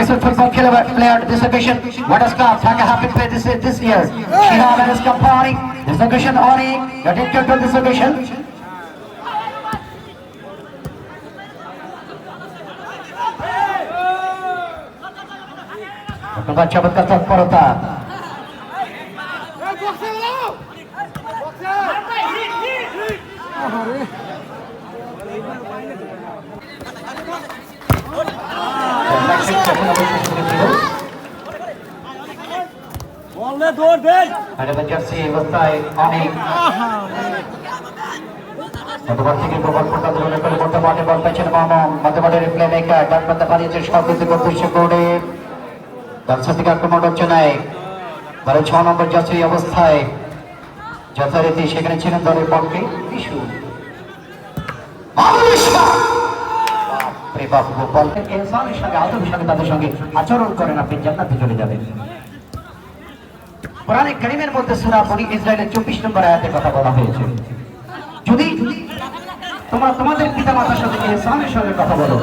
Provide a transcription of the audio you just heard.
Football player this occasion. What has come? Dhaka happy play this year. Shihab and his company. This occasion Oni. Got it to this occasion. Baca betul tৎপরতা বলে দৌড় দেন আরে jersey অবস্থায় অনেক মধ্যমাঠ থেকে প্রবল কোটা ধরে করে মধ্যমাঠে বল পেছনে মামুন মধ্যমাঠের প্লে মেকার ডান পাতে বাড়িয়েছে সর্বোচ্চ উদ্দেশ্য করে দর্শক থেকে আক্রমণ হচ্ছে নাই বলে 6 নম্বর জার্সি অবস্থায় যথারীতি সেখানে ছিলেন দলের পক্ষে বিশু তাদের সঙ্গে আচরণ করেন আপনি জান্নাতে চলে যাবেন কোরআনে কারীমের মধ্যে সূরা বনী ইসরাইলের 24 নম্বর আয়াতে কথা বলা হয়েছে যদি তোমাদের পিতামাতার সাথে ইহসানের সঙ্গে কথা বলো